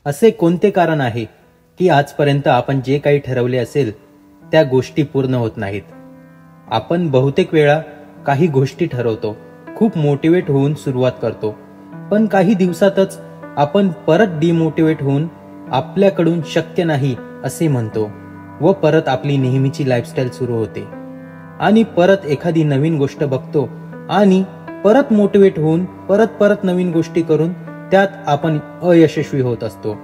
असे कोणते कारण आहे की आजपर्यंत आपण जे काही ठरवले असेल त्या गोष्टी पूर्ण होत नाहीत? आपण बहुतेक वेळा काही गोष्टी ठरवतो, खूप मोटिवेट होऊन सुरुवात करतो, पण काही दिवसातच आपण परत डिमोटिवेट होऊन आपल्याकडून शक्य नाही असे म्हणतो व परत आपली नेहमीची लाईफस्टाईल सुरू होते आणि परत एखादी नवीन गोष्ट बघतो आणि परत मोटिवेट होऊन परत नवीन गोष्टी करून त्यात आपण अयशस्वी होत असतो.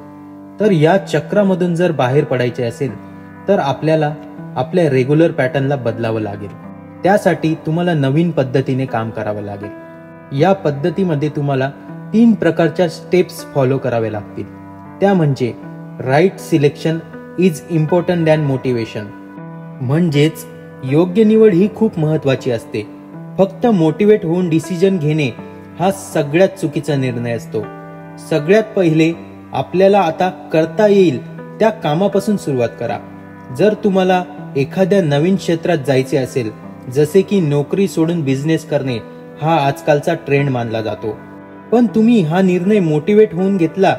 तर या चक्रामधून जर बाहेर पडायचे असेल तर आपल्याला आपल्या रेग्युलर पॅटर्नला बदलावं लागेल. त्यासाठी तुम्हाला नवीन पद्धतीने काम करावं लागेल. या पद्धतीमध्ये तुम्हाला 3 प्रकारच्या स्टेप्स फॉलो करावे लागतील. त्या म्हणजे right selection is important than motivation. म्हणजेच योग्य निवड ही खूप महत्वाची असते. फक्त मोटिवेट होऊन डिसिजन घेणे हा सगळ्यात चुकीचा निर्णय असतो. सगळ्यात पहिले आपल्याला आता करता येईल त्या कामापासून सुरुवात करा. जर तुम्हाला एखाद्या नवीन क्षेत्रात जायचे असेल, जसे की नोकरी सोडून बिझनेस करणे हा आजकालचा ट्रेंड मानला जातो, पण तुम्ही हा निर्णय मोटिवेट होऊन घेतला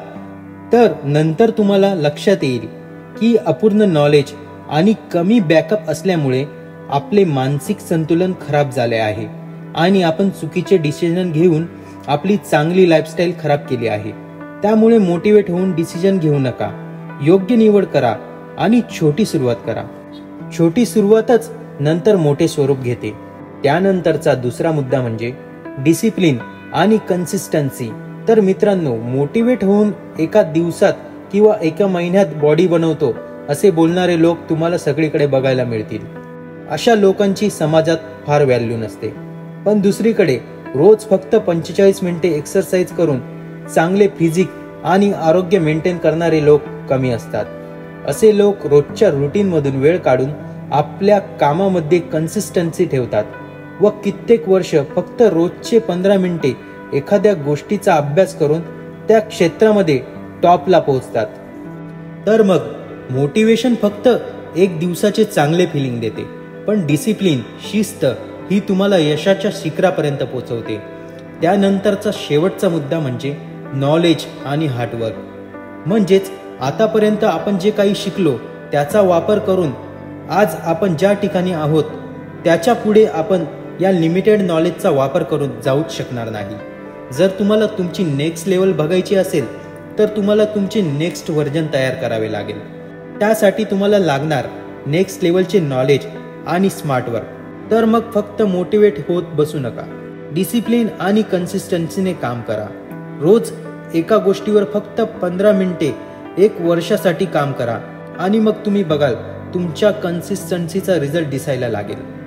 तर नंतर तुम्हाला लक्षात येईल की अपूर्ण नॉलेज आणि कमी बॅकअप असल्यामुळे आपले मानसिक संतुलन खराब झाले आहे आणि आपण चुकीचे डिसिजन घेऊन आपली चांगली लाईफस्टाईल खराब केली आहे. त्यामुळे मोटिवेट होऊन डिसिजन घेऊ नका. योग्य निवड करा आणि छोटी सुरुवात करा. छोटी सुरुवातच नंतर मोठे स्वरूप घेते. त्यानंतरचा दुसरा मुद्दा म्हणजे डिसिप्लिन आणि कन्सिस्टन्सी. तर मित्रांनो, मोटिवेट होऊन एका दिवसात किंवा एका महिन्यात बॉडी बनवतो असे बोलणारे लोक तुम्हाला सगळीकडे बघायला मिळतील. अशा लोकांची समाजात फार व्हॅल्यू नसते. पण दुसरीकडे रोज फक्त 45 मिनिटे एक्सरसाइज करून चांगले फिजिक आणि आरोग्य मेंटेन करणारे लोक कमी असतात. असे लोक रोजच्या रुटीन मधून वेळ काढून आपल्या कामामध्ये कन्सिस्टन्सी ठेवतात व कित्येक वर्ष फक्त रोजचे 15 मिनिटे एखाद्या गोष्टीचा अभ्यास करून त्या क्षेत्रामध्ये टॉपला पोहोचतात. तर मग मोटिवेशन फक्त एक दिवसाचे चांगले फिलिंग देते, पण डिसिप्लिन, शिस्त ही तुम्हाला यशाच्या शिखरापर्यंत पोहोचवते. त्यानंतरचा शेवटचा मुद्दा म्हणजे नॉलेज आणि हार्डवर्क. म्हणजेच आतापर्यंत आपण जे काही शिकलो त्याचा वापर करून आज आपण ज्या ठिकाणी आहोत त्याच्या पुढे आपण या लिमिटेड नॉलेजचा वापर करून जाऊच शकणार नाही. जर तुम्हाला तुमची नेक्स्ट लेवल बघायची असेल तर तुम्हाला तुमचे नेक्स्ट व्हर्जन तयार करावे लागेल. त्यासाठी तुम्हाला लागणार नेक्स्ट लेवलचे नॉलेज आणि स्मार्ट वर्क. तर मग फक्त मोटिवेट होत बसू नका. डिसिप्लिन आणि कन्सिस्टन्सीने काम करा. रोज एका गोष्टीवर फक्त 15 मिनिटे 1 वर्षासाठी काम करा आणि मग तुम्ही बघाल तुमच्या कन्सिस्टन्सीचा रिझल्ट दिसायला लागेल.